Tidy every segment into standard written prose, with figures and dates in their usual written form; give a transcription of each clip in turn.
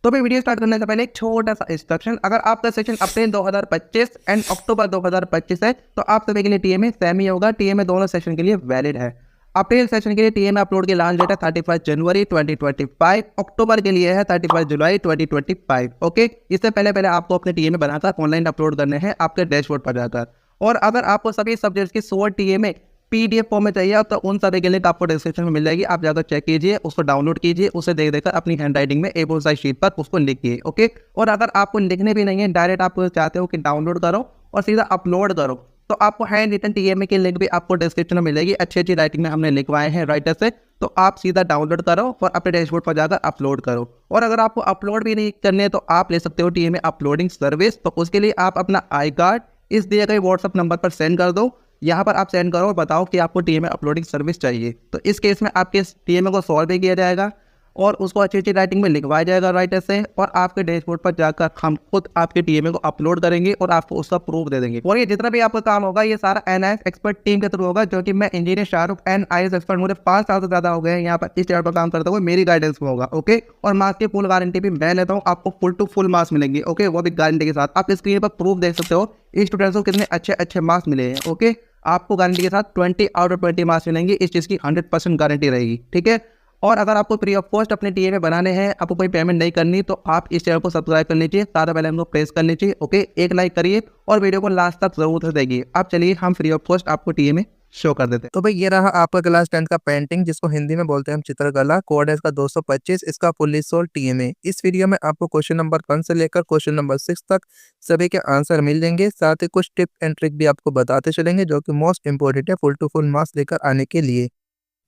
तो भी video start करने से पहले एक छोटा सा इंस्ट्रक्शन, अगर आपका सेशन अप्रैल 2025 एंड अक्टूबर 2025 है तो आप सभी के लिए टीएमए सेम ही होगा। टीएमए दोनों सेशन के लिए वैलिड है। अप्रैल सेशन के लिए टीएमए अपलोड की लास्ट डेट है 31 जनवरी 2025। अक्टूबर के लिए है 31 जुलाई 2025। ओके, इससे पहले पहले आपको अपने टीएमए बनाकर ऑनलाइन अपलोड करने हैं आपके डैशबोर्ड पर जाकर। और अगर आपको सभी सब्जेक्ट्स की 100 टीएमए पीडीएफ फॉर्म में चाहिए तो उन सभी के लिंक आपको डिस्क्रिप्शन में मिल जाएगी। आप जाकर चेक कीजिए, उसको डाउनलोड कीजिए, उसे देख देकर अपनी हैंड राइटिंग में A4 साइज शीट पर उसको लिखिए। ओके, और अगर आपको लिखने भी नहीं है, डायरेक्ट आप चाहते हो कि डाउनलोड करो और सीधा अपलोड करो, तो आपको हैंड रिटन टीएमए की लिंक भी आपको डिस्क्रिप्शन में मिलेगी। अच्छी अच्छी राइटिंग में हमने लिखवाए हैं राइटर से, तो आप सीधा डाउनलोड करो और अपने डैशबोर्ड पर जाकर अपलोड करो। और अगर आपको अपलोड भी नहीं करने तो आप ले सकते हो टीएमए अपलोडिंग सर्विस। तो उसके लिए आप अपना आई कार्ड इस दिए गए व्हाट्सअप नंबर पर सेंड कर दो। यहाँ पर आप सेंड करो और बताओ कि आपको टीएमए अपलोडिंग सर्विस चाहिए। तो इस केस में आपके टीएमए को सॉल्व भी किया जाएगा और उसको अच्छी अच्छी राइटिंग में लिखवाया जाएगा राइटर से, और आपके डैशबोर्ड पर जाकर हम खुद आपके टीएमए को अपलोड करेंगे और आपको उसका प्रूफ दे देंगे। और ये जितना भी आपका काम होगा ये सारा एनआईएस एक्सपर्ट टीम के थ्रू होगा, जो कि मैं इंजीनियर शाहरुख एनआईएस एक्सपर्ट, मुझे 5 साल से ज्यादा हो गए हैं यहाँ पर इस चैनल पर काम करते हुए, मेरी गाइडेंस में होगा। ओके, और मार्क्स की फुल गारंटी भी मैं लेता हूँ, आपको फुल टू फुल मार्क्स मिलेंगे। ओके, वो भी गारंटी के साथ। आप स्क्रीन पर प्रूफ देख सकते हो स्टूडेंट्स को कितने अच्छे अच्छे मार्क्स मिले हैं। ओके, आपको गारंटी के साथ 20 आउट ऑफ 20 मार्क्स मिलेंगे, इस चीज़ की 100% गारंटी रहेगी। ठीक है, और अगर आपको फ्री ऑफ कॉस्ट अपने टीएमए बनाने हैं, आपको कोई पेमेंट नहीं करनी, तो आप इस चैनल को सब्सक्राइब कर लीजिए, सारा बेल आइकन को प्रेस कर लीजिए। ओके, एक लाइक करिए और वीडियो को लास्ट तक जरूर देखिए। अब चलिए हम फ्री ऑफ कॉस्ट आपको टीएमए शो कर देते हैं। तो भाई ये रहा आपका क्लास 10 का पेंटिंग, जिसको हिंदी में बोलते हैं हम चित्रकला। कोड है इसका 225, इसका फुल्ली सोल्ड टीएमए। इस वीडियो में आपको क्वेश्चन नंबर 1 से लेकर क्वेश्चन नंबर 6 तक सभी के आंसर मिल जाएंगे। साथ ही कुछ टिप एंड ट्रिक भी आपको बताते चलेंगे, जो कि मोस्ट इंपॉर्टेंट है फुल टू फुल मार्क्स लेकर आने के लिए।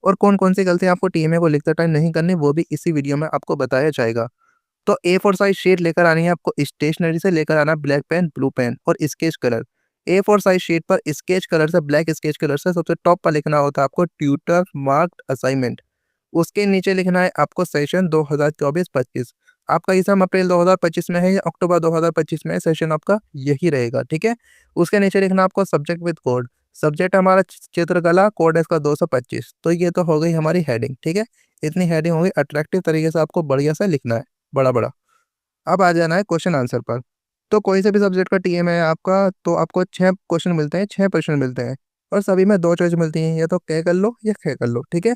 और कौन कौन सी गलतियां आपको टीएमए को लिखते टाइम नहीं करनी, वो भी इसी वीडियो में आपको बताया जाएगा। तो A4 साइज शीट लेकर आनी है आपको, स्टेशनरी से लेकर आना ब्लैक पेन, ब्लू पेन और sketch colour. A4 size sheet पर स्केच कलर से, ब्लैक स्केच कलर से सबसे टॉप पर लिखना होता है आपको ट्यूटर मार्क्ड असाइनमेंट। उसके नीचे लिखना है आपको सेशन 2024-25। आपका एग्जाम अप्रैल 2025 में है या अक्टूबर 2025 में है, सेशन आपका यही रहेगा। ठीक है, उसके नीचे लिखना आपको सब्जेक्ट विद कोड। सब्जेक्ट हमारा चित्रकला, कोड है इसका 225। तो ये तो हो गई हमारी हेडिंग। ठीक है, इतनी हेडिंग होगी, अट्रैक्टिव तरीके से आपको बढ़िया से लिखना है, बड़ा बड़ा। अब आ जाना है क्वेश्चन आंसर पर। तो कोई से भी सब्जेक्ट का टीएमए है आपका, तो आपको 6 क्वेश्चन मिलते हैं, 6 प्रश्न मिलते हैं, और सभी में 2 चॉइस मिलती हैं, या तो क कर लो या ख कर लो। ठीक है,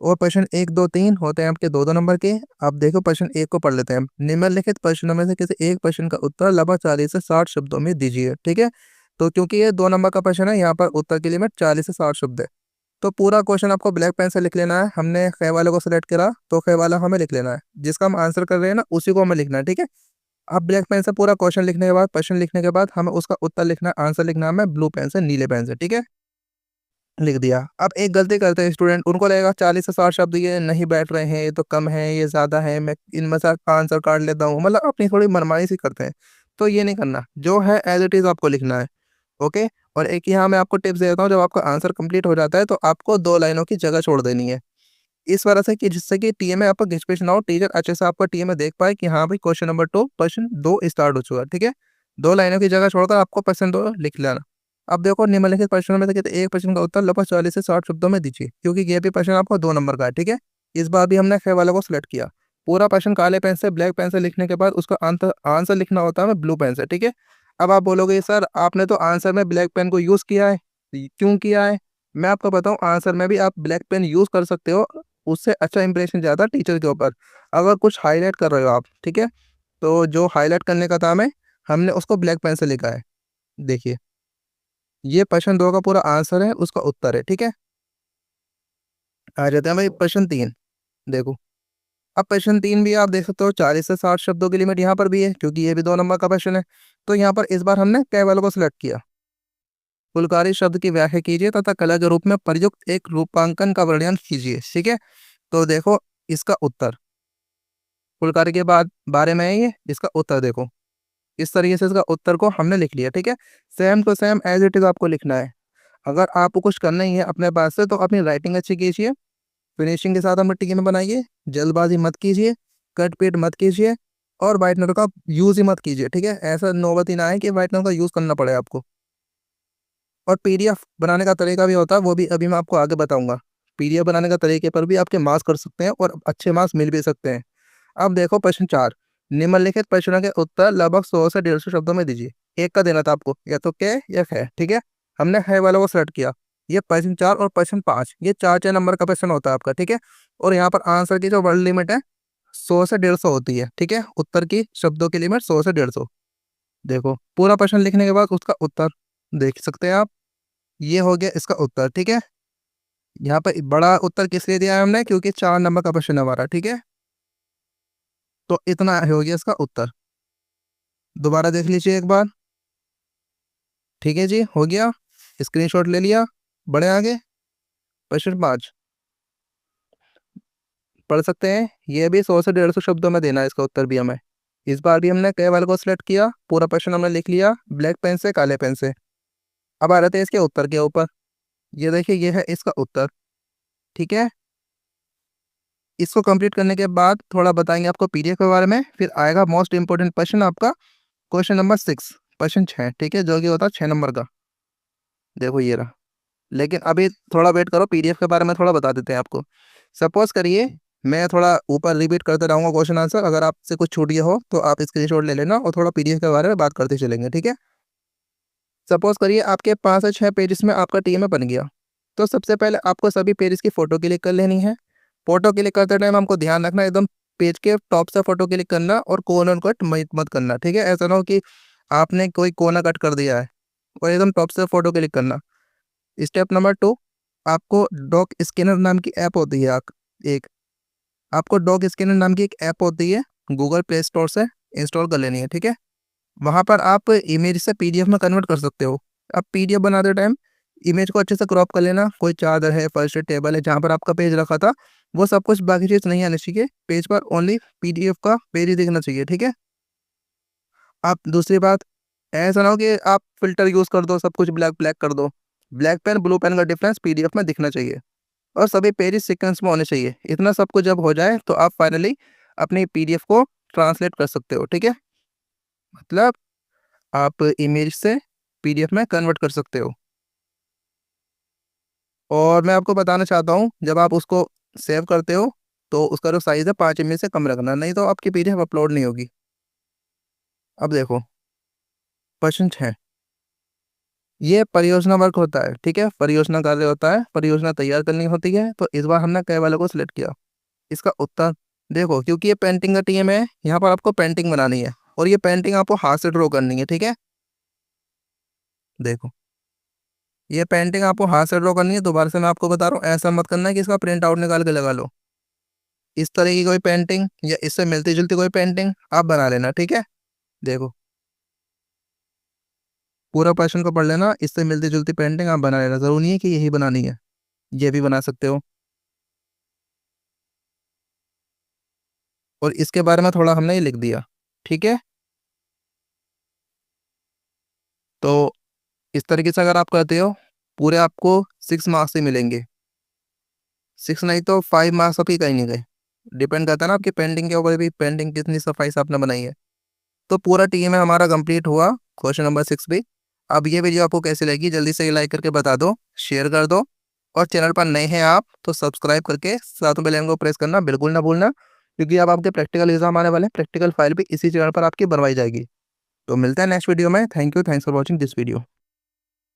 और प्रश्न 1, 2, 3 होते हैं आपके 2-2 नंबर के। आप देखो प्रश्न 1 को पढ़ लेते हैं। निम्नलिखित प्रश्नों में से किसी एक प्रश्न का उत्तर लगभग 40 से 60 शब्दों में दीजिए। ठीक है, तो क्योंकि ये 2 नंबर का प्रश्न है, यहाँ पर उत्तर की लिमिट 40 से 60 शब्द है। तो पूरा क्वेश्चन आपको ब्लैक पेन से लिख लेना है। हमने ख वाले को सिलेक्ट करा, तो ख वाला हमें लिख लेना है, जिसका हम आंसर कर रहे हैं ना उसी को हमें लिखना है। ठीक है, अब ब्लैक पेन से पूरा क्वेश्चन लिखने के बाद, प्रश्न लिखने के बाद, हमें उसका उत्तर लिखना है, आंसर लिखना है हमें ब्लू पेन से, नीले पेन से। ठीक है, लिख दिया। अब एक गलती करते हैं स्टूडेंट, उनको लगेगा 40 से 60 शब्द ये नहीं बैठ रहे हैं, ये तो कम है, ये ज़्यादा है, मैं इनमें से आंसर काट लेता हूँ, मतलब अपनी थोड़ी मनमानी सी करते हैं। तो ये नहीं करना, जो है एज इट इज़ आपको लिखना है। ओके, और एक यहाँ मैं आपको टिप्स देता हूँ, जब आपका आंसर कंप्लीट हो जाता है तो आपको 2 लाइनों की जगह छोड़ देनी है, इस वजह से कि जिससे कि टीएमए आपका घिच-पिच ना हो, टीचर अच्छे से आपका टीएमए देख पाए कि हाँ भाई क्वेश्चन नंबर 2 प्रश्न 2 स्टार्ट हो चुका है। ठीक है, 2 लाइनों की जगह छोड़कर आपको प्रश्न 2 लिख लेना। अब देखो निम्नलिखित प्रश्नों में से किसी एक प्रश्न का उत्तर लगभग 40 से 60 शब्दों में दीजिए, क्योंकि ये भी प्रश्न आपको 2 नंबर का है। ठीक है, इस बार भी हमने ख वाले को सिलेक्ट किया। पूरा प्रश्न काले पेन से, ब्लैक पेन से लिखने के बाद उसका आंसर लिखना होता है हमें ब्लू पेन से। ठीक है, अब आप बोलोगे सर आपने तो आंसर में ब्लैक पेन को यूज़ किया है, क्यों किया है? मैं आपको बताऊँ, आंसर में भी आप ब्लैक पेन यूज़ कर सकते हो, उससे अच्छा इंप्रेशन जाता है टीचर के ऊपर। अगर कुछ हाईलाइट कर रहे हो आप, ठीक है, तो जो हाईलाइट करने का काम है, हमने उसको ब्लैक पेन से लिखा है। देखिए, ये प्रश्न 2 का पूरा आंसर है, उसका उत्तर है। ठीक है, आ जाते हैं भाई प्रश्न 3। देखो, अब प्रश्न 3 भी आप देख सकते हो, 40 से 60 शब्दों की लिमिट यहाँ पर भी है, क्योंकि ये भी 2 नंबर का प्रश्न है। तो यहाँ पर इस बार हमने क वाले को सिलेक्ट किया। फुलकारी शब्द की व्याख्या कीजिए तथा कला के रूप में प्रयुक्त एक रूपांकन का वर्णन कीजिए। ठीक है, तो देखो इसका उत्तर फुलकारी के बाद बारे में है, ये इसका उत्तर देखो, इस तरीके से इसका उत्तर को हमने लिख लिया। ठीक है, same to same as it is आपको लिखना है। अगर आपको कुछ करना ही है अपने पास से, तो अपनी राइटिंग अच्छी कीजिए, फिनिशिंग के साथ हम टिक में बनाइए, जल्दबाजी मत कीजिए, कट पीट मत कीजिए, और वाइटनर का यूज ही मत कीजिए। ठीक है, ऐसा नौबत ही ना है कि वाइटनर का यूज करना पड़े आपको। और पीडीएफ बनाने का तरीका भी होता है, वो भी अभी मैं आपको आगे बताऊंगा। पीडीएफ बनाने का तरीके पर भी आपके मार्क्स कर सकते हैं और अच्छे मार्क्स मिल भी सकते हैं। अब देखो प्रश्न 4, निम्नलिखित प्रश्नों के उत्तर लगभग 100 से 150 शब्दों में दीजिए। एक का देना था आपको, या तो के या खे, ठीक है। हमने है वाला को सेलेक्ट किया। ये प्रश्न 4 और प्रश्न 5, ये 4 नंबर का प्रश्न होता है आपका, ठीक है। और यहाँ पर आंसर की जो वर्ड लिमिट है 100 से 150 होती है, ठीक है। उत्तर की शब्दों की लिमिट 100 से 150। देखो पूरा प्रश्न लिखने के बाद उसका उत्तर देख सकते हैं आप। ये हो गया इसका उत्तर, ठीक है। यहाँ पर बड़ा उत्तर किस लिए दिया है हमने, क्योंकि 4 नंबर का प्रश्न है हमारा, ठीक है। तो इतना हो गया इसका उत्तर। दोबारा देख लीजिए एक बार। ठीक है जी, हो गया। स्क्रीनशॉट ले लिया। बढ़े आगे। प्रश्न 5 पढ़ सकते हैं। ये भी 100 से 150 शब्दों में देना है इसका उत्तर भी हमें। इस बार भी हमने कई वाले को सिलेक्ट किया, पूरा प्रश्न हमने लिख लिया ब्लैक पेन से, काले पेन से। अब आ रहे थे इसके उत्तर के ऊपर। ये देखिए, ये है इसका उत्तर, ठीक है। इसको कंप्लीट करने के बाद थोड़ा बताएंगे आपको पीडीएफ के बारे में, फिर आएगा मोस्ट इंपोर्टेंट क्वेश्चन आपका, क्वेश्चन नंबर 6, प्रश्न 6, ठीक है, जो कि होता है 6 नंबर का। देखो ये रहा। लेकिन अभी थोड़ा वेट करो, पीडीएफ के बारे में थोड़ा बता देते हैं आपको। सपोज करिए मैं थोड़ा ऊपर रिपीट करते रहूँगा क्वेश्चन आंसर, अगर आपसे कुछ छूट गया हो तो आप स्क्रीनशॉट ले लेना और थोड़ा पीडीएफ के बारे में बात करते चलेंगे, ठीक है। सपोज करिए आपके 5 से 6 पेजेस में आपका टीएमए बन गया। तो सबसे पहले आपको सभी पेजेस की फ़ोटो क्लिक कर लेनी है। फ़ोटो क्लिक करते टाइम हमको ध्यान रखना एकदम पेज के टॉप से फ़ोटो क्लिक करना और कॉर्नर कट मत करना, ठीक है। ऐसा ना हो कि आपने कोई कोना कट कर दिया है, और एकदम टॉप से फ़ोटो क्लिक करना। स्टेप नंबर 2, आपको डॉक स्कैनर नाम की ऐप होती है एक आपको डॉक स्कैनर नाम की एक ऐप होती है, गूगल प्ले स्टोर से इंस्टॉल कर लेनी है, ठीक है। वहाँ पर आप इमेज से पीडीएफ में कन्वर्ट कर सकते हो। अब पीडीएफ बनाते टाइम इमेज को अच्छे से क्रॉप कर लेना। कोई चादर है, फर्श है, टेबल है, जहाँ पर आपका पेज रखा था वो सब कुछ, बाकी चीज़ नहीं आनी चाहिए पेज पर, ओनली पीडीएफ का पेज ही दिखना चाहिए, ठीक है। आप दूसरी बात, ऐसा ना हो कि आप फ़िल्टर यूज़ कर दो, सब कुछ ब्लैक ब्लैक कर दो। ब्लैक पेन, ब्लू पेन का डिफरेंस पीडीएफ में दिखना चाहिए, और सभी पेजेस सीक्वेंस में होने चाहिए। इतना सब कुछ जब हो जाए तो आप फाइनली अपनी पीडीएफ को ट्रांसलेट कर सकते हो, ठीक है। मतलब आप इमेज से पीडीएफ में कन्वर्ट कर सकते हो। और मैं आपको बताना चाहता हूँ, जब आप उसको सेव करते हो तो उसका जो साइज़ है 5 एमबी से कम रखना, नहीं तो आपकी पीडीएफ अपलोड नहीं होगी। अब देखो प्रश्न 6, ये परियोजना वर्क होता है, ठीक है, परियोजना कार्य होता है, परियोजना तैयार करनी होती है। तो इस बार हमने कई वालों को सिलेक्ट किया। इसका उत्तर देखो, क्योंकि ये पेंटिंग का टीम है, यहाँ पर आपको पेंटिंग बनानी है, और ये पेंटिंग आपको हाथ से ड्रॉ करनी है, ठीक है। देखो ये पेंटिंग आपको हाथ से ड्रॉ करनी है। दोबारा से मैं आपको बता रहा हूँ, ऐसा मत करना है कि इसका प्रिंट आउट निकाल के लगा लो। इस तरह की कोई पेंटिंग या इससे मिलती जुलती कोई पेंटिंग आप बना लेना, ठीक है। देखो पूरा क्वेश्चन को पढ़ लेना, इससे मिलती जुलती पेंटिंग आप बना लेना, जरूरी नहीं है कि यही बनानी है, ये भी बना सकते हो। और इसके बारे में थोड़ा हमने ये लिख दिया, ठीक है। तो इस तरीके से अगर आप करते हो, पूरे आपको 6 मार्क्स ही मिलेंगे। 6 नहीं तो 5 मार्क्स आपकी कहीं नहीं गए। डिपेंड करता है ना आपकी पेंटिंग के ऊपर भी, पेंटिंग कितनी सफाई से आपने बनाई है। तो पूरा टीम है हमारा कंप्लीट हुआ, क्वेश्चन नंबर 6 भी। अब ये वीडियो आपको कैसी लगी जल्दी से लाइक करके बता दो, शेयर कर दो, और चैनल पर नए हैं आप तो सब्सक्राइब करके साथ में बेल आइकन को प्रेस करना बिल्कुल ना भूलना, क्योंकि अब आपके प्रैक्टिकल एग्जाम आने वाले हैं। प्रैक्टिकल फाइल भी इसी चैनल पर आपकी बनवाई जाएगी। तो मिलते हैं नेक्स्ट वीडियो में। Thank you, thanks for watching this video.